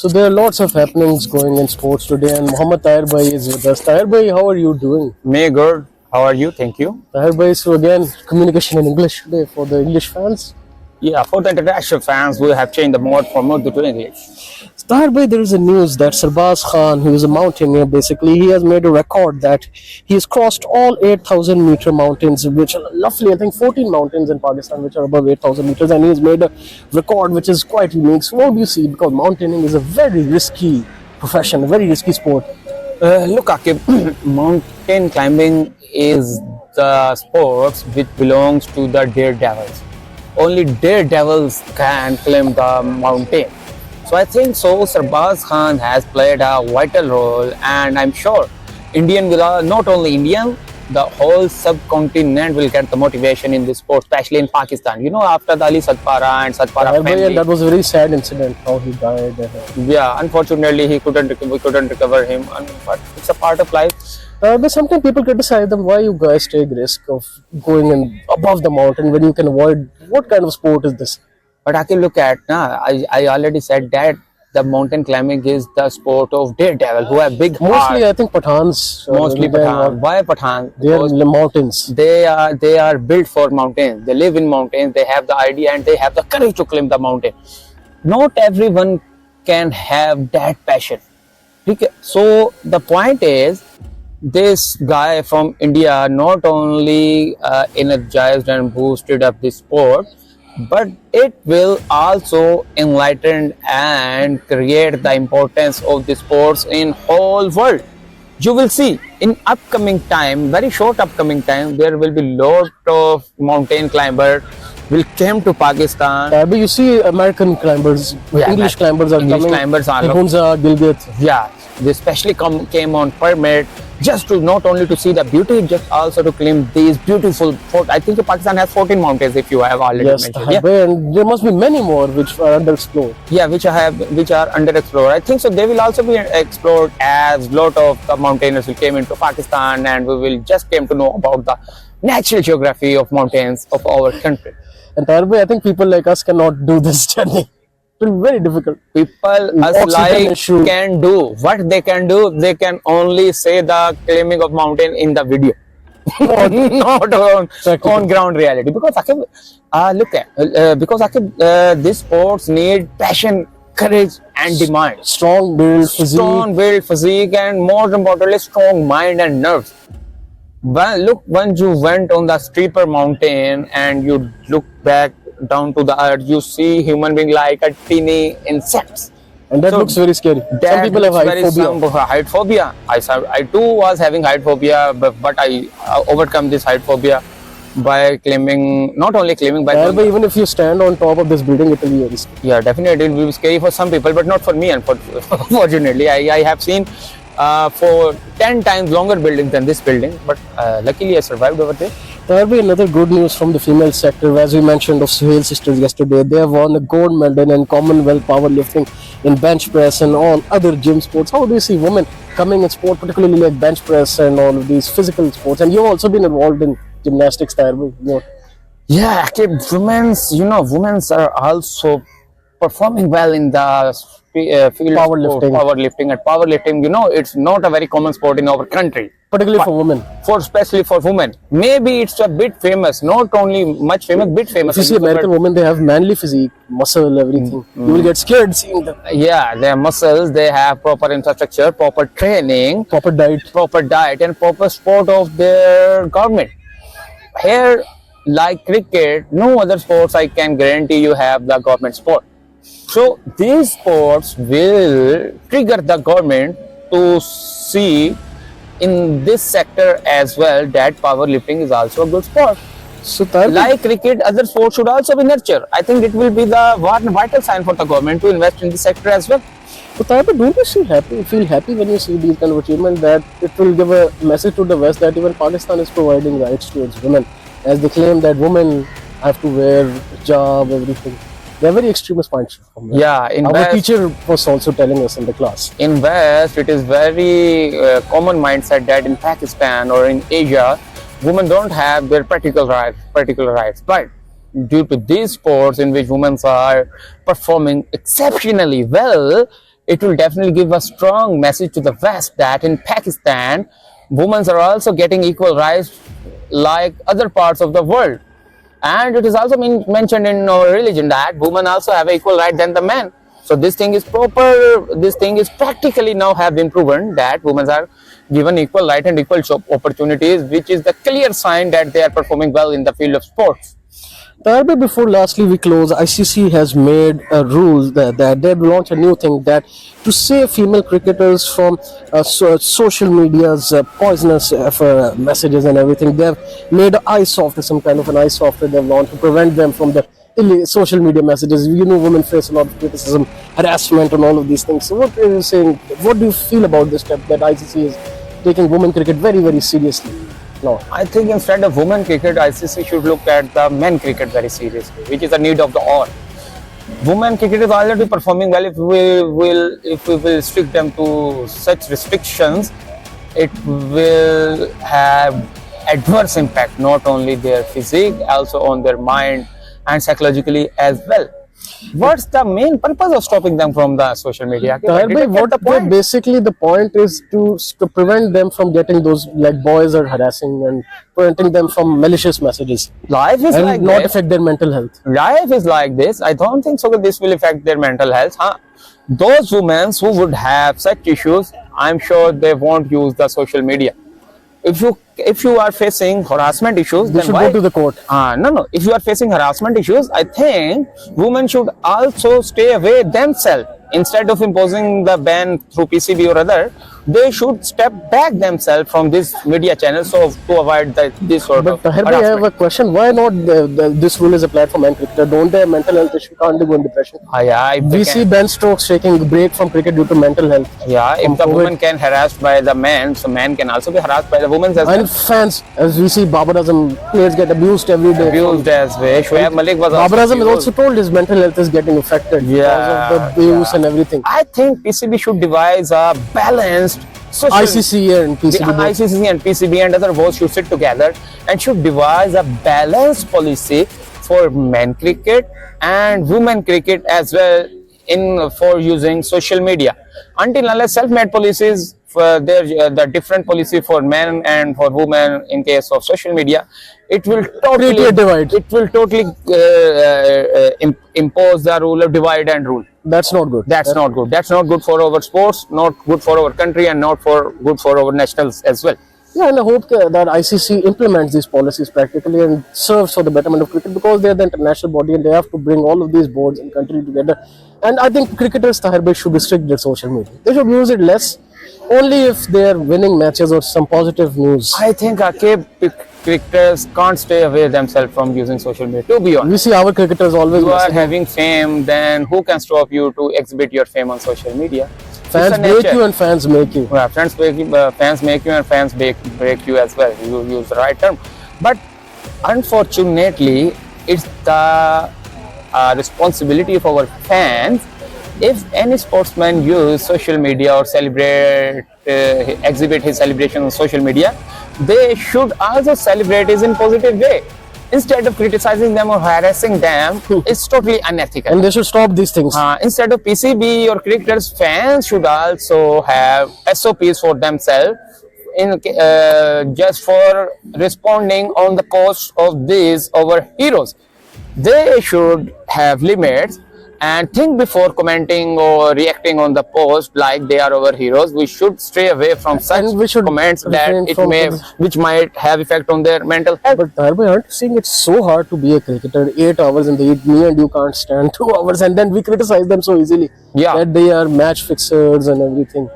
So there are lots of happenings going in sports today, and Muhammad Tahir Bhai is with us. Tahir Bhai, how are you doing? May good. How are you? Thank you. Tahir Bhai, so again, communication in English today for the English fans. Yeah, for the international fans, we have changed the mode from Urdu to English. So Tahir Bhai, there is a news that Sarbaz Khan, who is a mountaineer, basically, he has made a record that he has crossed all 8,000 meter mountains, which are roughly, I think, 14 mountains in Pakistan, which are above 8,000 meters, and he has made a record which is quite unique. So what do you see? Because mountaineering is a very risky profession, a very risky sport. Look, Akib, mountain climbing is the sports which belongs to the daredevils. Only daredevils can climb the mountain. So I think so. Sarbaz Khan has played a vital role, and I'm sure Indian will not only Indian, the whole subcontinent will get the motivation in this sport, especially in Pakistan. You know, after the Ali Sadpara and Sadpara Tahir Bhai, family. and that was a very sad incident, how he died. Yeah, unfortunately, we couldn't recover him, but it's a part of life. But sometimes people criticize them, why you guys take risk of going in above the mountain when you can avoid. What kind of sport is this? But I can look at, I already said that the mountain climbing is the sport of daredevil who have big Mostly, heart. I think Pathans. Mostly Pathan. Why Pathan? They are in the mountains. They are built for mountains. They live in mountains. They have the idea and they have the courage to climb the mountain. Not everyone can have that passion. Okay? So the point is, this guy from India not only energized and boosted up this sport, but it will also enlighten and create the importance of the sports in whole world. You will see in upcoming time, very short upcoming time, there will be lot of mountain climbers will come to Pakistan. But you see American climbers, Yeah, English climbers are English coming. climbers are Hunza, Gilgit. Yeah, they especially came on permit just to not only to see the beauty, just also to climb these beautiful. I think Pakistan has 14 mountains, if you have already Yes, mentioned. Yeah. and there must be many more which are underexplored. Yeah, which are underexplored. I think so. They will also be explored as lot of the mountaineers will came into Pakistan, and we will just came to know about the natural geography of mountains of our country. And Tahir Bhai, I think people like us cannot do this journey. It will be very difficult. People us Oxygen like issue. can do what they can do. They can only say the climbing of mountain in the video, not on ground reality. Because Akib, look at because Akib, these sports need passion, courage, and demand. Strong build, physique. Strong build, physique, and more importantly, strong mind and nerves. Well, look, once you went on the steeper mountain and you look back down to the earth, you see human being like a teeny insects. And that So looks very scary. Some That people have looks height very phobia. height phobia. I too was having height phobia, but I overcome this height phobia by climbing. Not only climbing, by Tahir Bhai, even if you stand on top of this building, it will be very scary. yeah, definitely it will be scary for some people, but not for me. Unfortunately, I have seen for 10 times longer buildings than this building, but luckily I survived over there. There will be another good news from the female sector. As we mentioned of Suhail sisters yesterday, they have won a gold medal in Commonwealth powerlifting, in bench press and all other gym sports. How do you see women coming in sport, particularly like bench press and all of these physical sports? And you've also been involved in gymnastics, Tahir Bhai. Yeah, actually, women's are also performing well in the field Powerlifting. of powerlifting. And powerlifting, it's not a very common sport in our country. Particularly for women. Especially for women. Maybe it's a bit famous, not only much famous, bit famous. If you see American women, they have manly physique, muscle, everything. You will get scared seeing them. Yeah, their muscles, they have proper infrastructure, proper training, Proper diet. and proper support of their government. Here, like cricket, no other sports I can guarantee you have the government support. So these sports will trigger the government to see in this sector as well that powerlifting is also a good sport. So Tahir Bhai, Like cricket, other sports should also be nurtured. I think it will be the one vital sign for the government to invest in this sector as well. so Tahir Bhai, don't you feel happy when you see these kind of achievements, that it will give a message to the West that even Pakistan is providing rights to its women, as they claim that women have to wear hijab, everything. They are very extremist points from me. Yeah, in Our West, teacher was also telling us in the class. in West, it is very common mindset that in Pakistan or in Asia, women don't have their particular rights. But due to these sports in which women are performing exceptionally well, it will definitely give a strong message to the West that in Pakistan, women are also getting equal rights like other parts of the world. And it is also mentioned in our religion that women also have equal right than the men. So this thing is proper, this thing is practically now have been proven that women are given equal right and equal opportunities, which is the clear sign that they are performing well in the field of sports. Tarbir, before lastly we close, ICC has made a rule that they've launched a new thing that to save female cricketers from social media's poisonous messages and everything, they've made iSoft, some kind of an iSoftware they've launched to prevent them from the social media messages. You know, women face a lot of criticism, harassment, and all of these things. So, what are you saying? What do you feel about this step that ICC is taking women cricket very, very seriously? No. I think instead of women cricket, ICC should look at the men cricket very seriously, which is the need of the hour. Women cricket is already performing well. If we will restrict them to such restrictions, it will have adverse impact not only their physique, also on their mind and psychologically as well. What's the main purpose of stopping them from the social media? Basically the point is to prevent them from getting those, like, boys are harassing and preventing them from malicious messages. Life is and like not this. affect their mental health. Life is like this. I don't think so that this will affect their mental health. Those women who would have such issues, I'm sure they won't use the social media. If you are facing harassment issues, They then should why? go to the court. No. If you are facing harassment issues, I think women should also stay away themselves. Instead of imposing the ban through PCB or other, they should step back themselves from this media channel so to avoid this sort But of Tahir bhai, I have a question. Why not this rule is applied for men cricketer? Don't they have mental health issue? Can't they go in depression? We see Ben Stokes taking a break from cricket due to mental health. Yeah, if the woman can harassed by the men, so men can also be harassed by the women as well. And fans, as we see, Babar Azam players get abused every day. Abused as well. Shoaib Malik was Babar also Azam has also told his mental health is getting affected because of the abuse and everything. I think PCB should devise a balanced social. ICC and PCB. The ICC and PCB and other boards should sit together and should devise a balanced policy for men cricket and women cricket as well for using social media. Until unless self-made policies for the different policy for men and for women in case of social media, it will totally divide. It will totally impose the rule of divide and rule. That's not good. That's not good. That's not good for our sports, not good for our country, and not good for our nationals as well. Yeah, and I hope that ICC implements these policies practically and serves for the betterment of cricket, because they're the international body and they have to bring all of these boards and country together. And I think cricketers, Tahir bhai, should restrict their social media. They should use it less, only if they're winning matches or some positive news. I think cricketers can't stay away themselves from using social media, to be honest. We see our cricketers always. You are having fame, then who can stop you to exhibit your fame on social media? Fans break you and fans make you. Yeah, fans make you and fans break you as well. You use the right term. But unfortunately, it's the responsibility of our fans. If any sportsman use social media or exhibit his celebration on social media, they should also celebrate it in positive way. Instead of criticizing them or harassing them, it's totally unethical. And they should stop these things. Instead of PCB or cricketers, fans should also have SOPs for themselves just for responding on the posts of these our heroes. They should have limits and think before commenting or reacting on the post like they are our heroes. We should stay away from such comments which might have effect on their mental health. But Tahir bhai, aren't you seeing it's so hard to be a cricketer? 8 hours in the heat, me and you can't stand 2 hours, and then we criticize them so easily. Yeah. That they are match fixers and everything.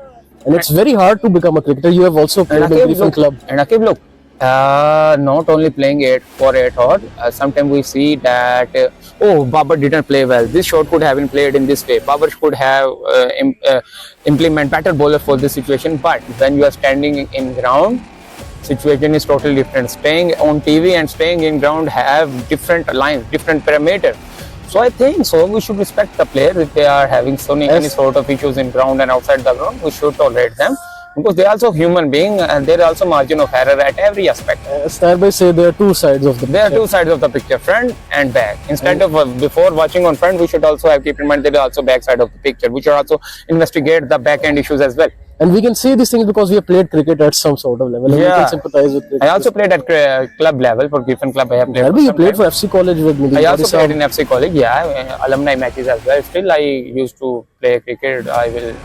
And it's very hard to become a cricketer. You have also played in a different club. And Akib, look, not only playing for 8 hours, sometimes we see that Babar didn't play well. This shot could have been played in this way. Babar could have implement better bowler for this situation. But when you are standing in ground, situation is totally different. Staying on TV and staying in ground have different lines, different parameters. So I think we should respect the players if they are having any sort of issues in ground and outside the ground. We should tolerate them. because they are also human being and there are also margin of error at every aspect. Start by say there are two sides of the There are picture. two sides of the picture, front and back. Instead of before watching on front, we should also have keep in mind there is also back side of the picture. We should also investigate the back end issues as well. And we can say these things because we have played cricket at some sort of level, and we Yeah. can sympathize with cricket. I also played at club level for Griffin Club. I have played. Maybe For you some played time. for FC College with me. I also played in FC College. Yeah, alumni matches as well. Still, I used to play cricket.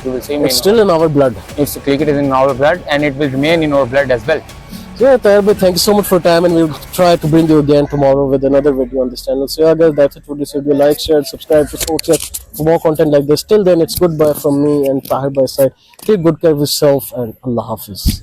You will see me. It's still in our blood. It's cricket is in our blood, and it will remain in our blood as well. So yeah, Tayar, thank you so much for your time, and we'll try to bring you again tomorrow with another video on this channel. So yeah, guys, that's it for this video. Like, share, subscribe to Sports Check for more content like this. Till then, it's goodbye from me and Tahir by side. Take good care of yourself, and Allah Hafiz.